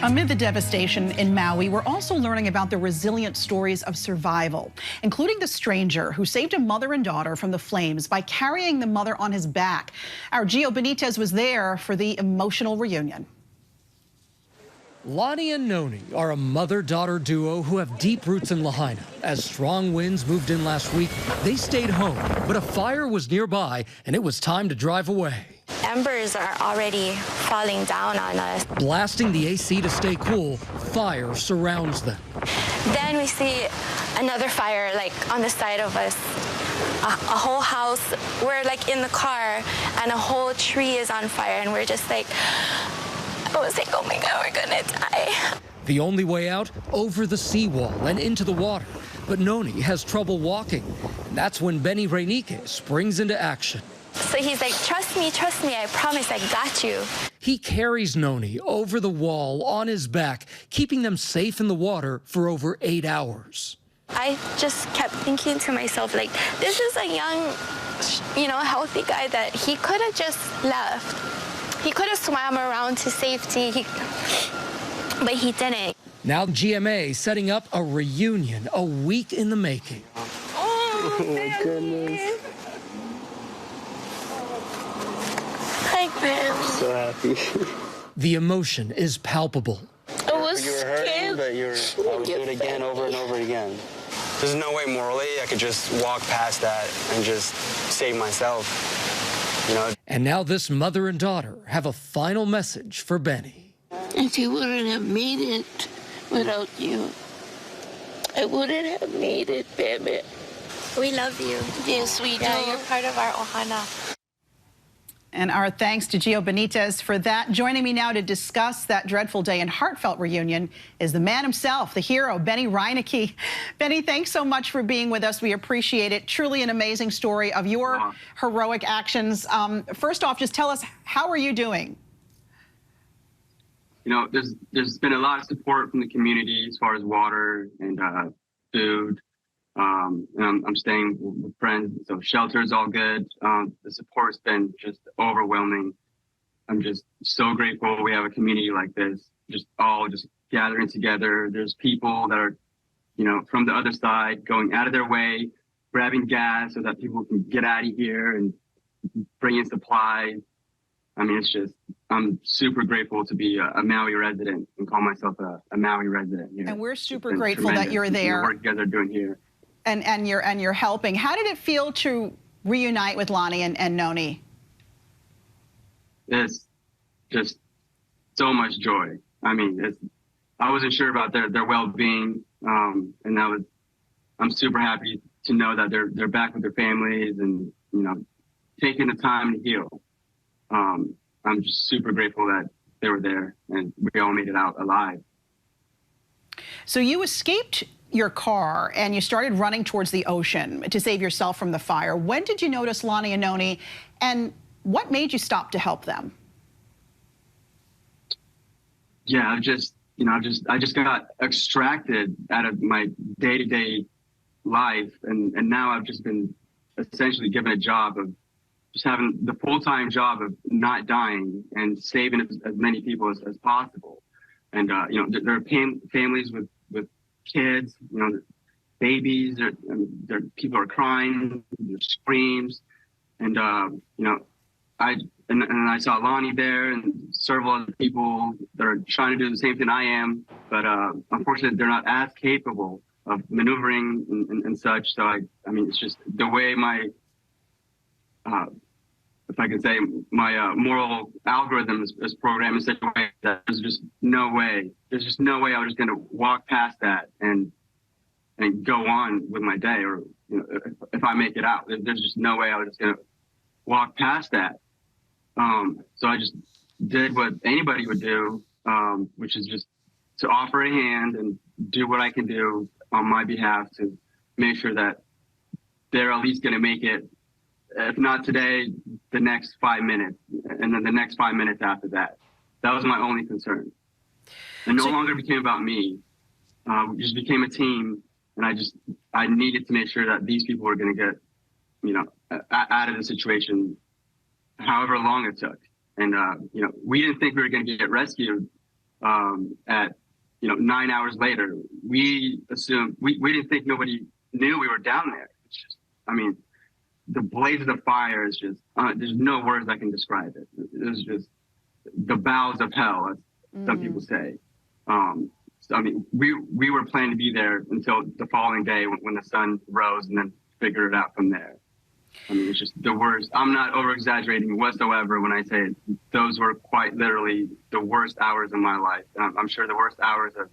Amid the devastation in Maui, we're also learning about the resilient stories of survival, including the stranger who saved a mother and daughter from the flames by carrying the mother on his back. Our Gio Benitez was there for the emotional reunion. Lonnie and Noni are a mother-daughter duo who have deep roots in Lahaina. As strong winds moved in last week, they stayed home, but a fire was nearby and it was time to drive away. Embers are already falling down on us. Blasting the AC to stay cool, fire surrounds them. Then we see another fire like on the side of us. A whole house, we're like in the car and a whole tree is on fire and we're just like, I was like, oh my God, we're gonna die. The only way out, over the seawall and into the water. But Noni has trouble walking. And that's when Benny Reinike springs into action. So he's like, trust me, I promise I got you. He carries Noni over the wall on his back, keeping them safe in the water for over 8 hours. I just kept thinking to myself, like, this is a young, healthy guy that he could have just left. He could have swam around to safety, but he didn't. Now GMA setting up a reunion a week in the making. Oh my goodness. I'm so happy. The emotion is palpable. You were hurting, but I would do it again over and over again. There's no way morally I could just walk past that and just save myself, And now this mother and daughter have a final message for Benny. And he wouldn't have made it without you. I wouldn't have made it, baby. We love you. Yes, we do. Yeah, you're part of our ohana. And our thanks to Gio Benitez for that. Joining me now to discuss that dreadful day and heartfelt reunion is the man himself, the hero, Benny Reinike. Benny, thanks so much for being with us. We appreciate it. Truly an amazing story of your heroic actions. First off, just tell us, how are you doing? There's been a lot of support from the community as far as water and food. And I'm staying with friends, so shelter is all good. The support's been just overwhelming. I'm just so grateful we have a community like this, just gathering together. There's people that are, from the other side going out of their way, grabbing gas so that people can get out of here and bring in supplies. I mean, I'm super grateful to be a Maui resident and call myself a Maui resident. And we're super grateful that you're there. The work you guys are doing here. And you're helping. How did it feel to reunite with Lonnie and Noni? It's just so much joy. I mean, I wasn't sure about their well-being, and I'm super happy to know that they're back with their families and taking the time to heal. I'm just super grateful that they were there and we all made it out alive. So you escaped your car and you started running towards the ocean to save yourself from the fire. When did you notice Lonnie and Noni, and what made you stop to help them? Yeah, I just got extracted out of my day-to-day life, and now I've just been essentially given a job of just having the full-time job of not dying and saving as many people as possible. And there are families with kids, babies, people are crying, there's screams, and I saw Lonnie there and several other people that are trying to do the same thing I am, but unfortunately they're not as capable of maneuvering and such. So I mean, it's just the way my if I can say, my moral algorithm is programmed in such a way that there's just no way I was just going to walk past that and go on with my day, or if I make it out, there's just no way I was just going to walk past that. So I just did what anybody would do, which is just to offer a hand and do what I can do on my behalf to make sure that they're at least going to make it. If not today, the next 5 minutes, and then the next 5 minutes after that. That was my only concern. It no longer became about me. It just became a team, and I needed to make sure that these people were going to get, out of the situation, however long it took. And we didn't think we were going to get rescued at 9 hours later. We assumed we didn't think nobody knew we were down there. It's just, I mean, the blaze of the fire is just there's no words I can describe it. It was just the bowels of hell, as some people say. So, I mean, we were planning to be there until the following day when the sun rose, and then figure it out from there. I mean, it's just the worst. I'm not over-exaggerating whatsoever when I say those were quite literally the worst hours of my life. I'm sure the worst hours of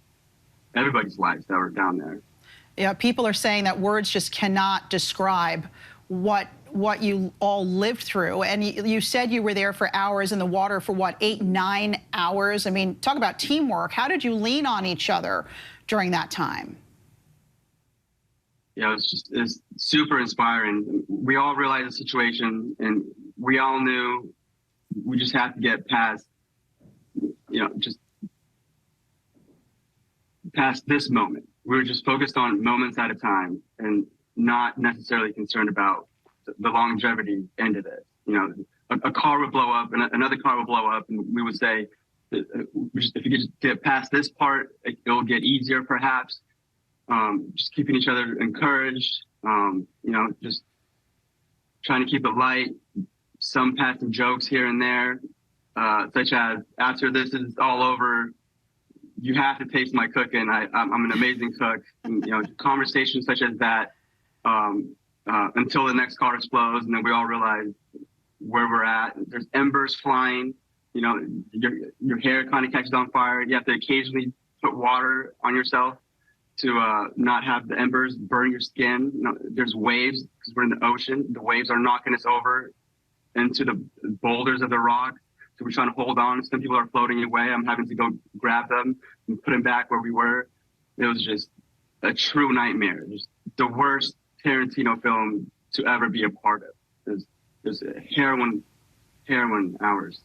everybody's lives that were down there. Yeah, people are saying that words just cannot describe what you all lived through. And you said you were there for hours in the water for what, 8, 9 hours? I mean, talk about teamwork. How did you lean on each other during that time? Yeah, it's super inspiring. We all realized the situation, and we all knew we just had to get past, just past this moment. We were just focused on moments at a time and not necessarily concerned about the longevity end of it. A car would blow up and another car would blow up, and we would say, if you could just get past this part, it'll get easier perhaps. Just keeping each other encouraged, just trying to keep it light, some passing jokes here and there, such as, after this is all over, you have to taste my cooking. I'm an amazing cook. And, conversations such as that until the next car explodes, and then we all realize where we're at. There's embers flying, your hair kind of catches on fire. You have to occasionally put water on yourself to not have the embers burn your skin. There's waves because we're in the ocean. The waves are knocking us over into the boulders of the rock. So we're trying to hold on. Some people are floating away. I'm having to go grab them and put them back where we were. It was just a true nightmare. Just the worst Tarantino film to ever be a part of. There's harrowing hours.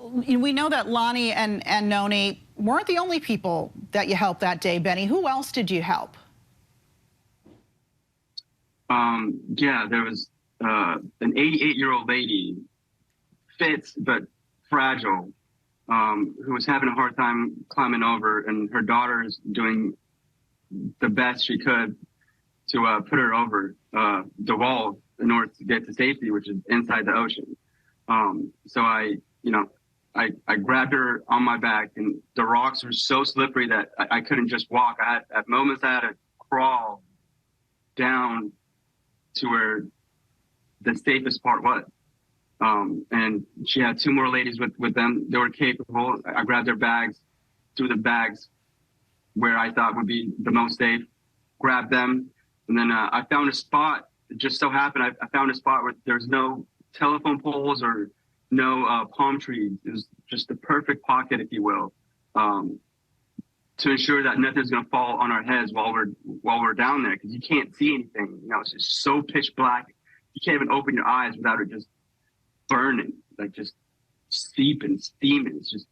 We know that Lonnie and Noni weren't the only people that you helped that day, Benny. Who else did you help? Yeah, there was an 88-year-old lady, fit but fragile, who was having a hard time climbing over, and her daughter is doing the best she could to put her over the wall in order to get to safety, which is inside the ocean. So I grabbed her on my back, and the rocks were so slippery that I couldn't just walk. At moments I had to crawl down to where the safest part was. And she had 2 more ladies with them. They were capable. I grabbed their bags, threw the bags where I thought would be the most safe, grabbed them. And then I found a spot. It just so happened I found a spot where there's no telephone poles or no palm trees. It was just the perfect pocket, if you will, to ensure that nothing's going to fall on our heads while we're down there, because you can't see anything. It's just so pitch black. You can't even open your eyes without it just burning, like just seeping, steaming. It's just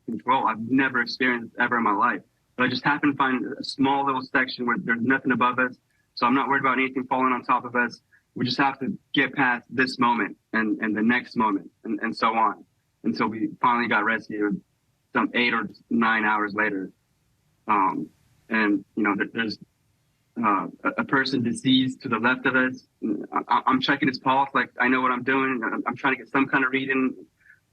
control I've never experienced ever in my life. But I just happened to find a small little section where there's nothing above us, so I'm not worried about anything falling on top of us. We just have to get past this moment and the next moment and so on until we finally got rescued some 8 or 9 hours later. And there's a person deceased to the left of us. I'm checking his pulse, like I know what I'm doing. I'm trying to get some kind of reading,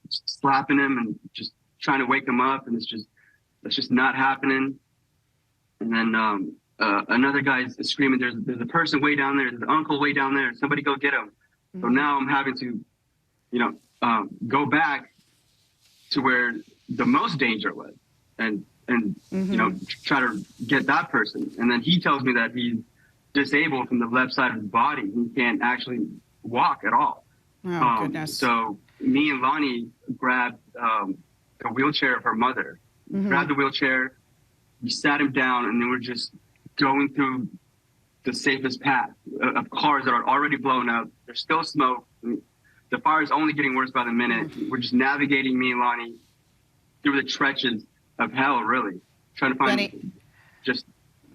slapping him and just trying to wake him up, and it's just not happening. And then another guy's screaming, there's a person way down there, there's an uncle way down there, somebody go get him. Mm-hmm. So now I'm having to, go back to where the most danger was and mm-hmm. Try to get that person. And then he tells me that he's disabled from the left side of his body. He can't actually walk at all. Oh, goodness. So me and Lonnie grabbed the wheelchair of her mother, mm-hmm. grabbed the wheelchair, we sat him down, and then we're just going through the safest path of cars that are already blown up. There's still smoke. The fire is only getting worse by the minute. Mm-hmm. We're just navigating, me and Lonnie, through the trenches of hell, really, trying to find just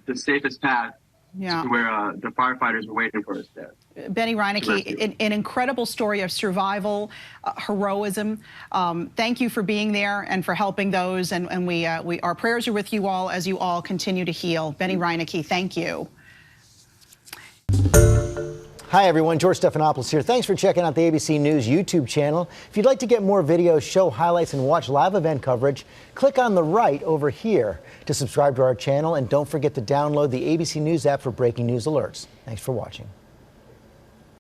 the safest path Yeah. to where the firefighters were waiting for us there. Benny Reinike, an incredible story of survival, heroism. Thank you for being there and for helping those. And our prayers are with you all as you all continue to heal. Benny Reinike, thank you. Hi everyone, George Stephanopoulos here. Thanks for checking out the ABC News YouTube channel. If you'd like to get more videos, show highlights, and watch live event coverage, click on the right over here to subscribe to our channel. And don't forget to download the ABC News app for breaking news alerts. Thanks for watching.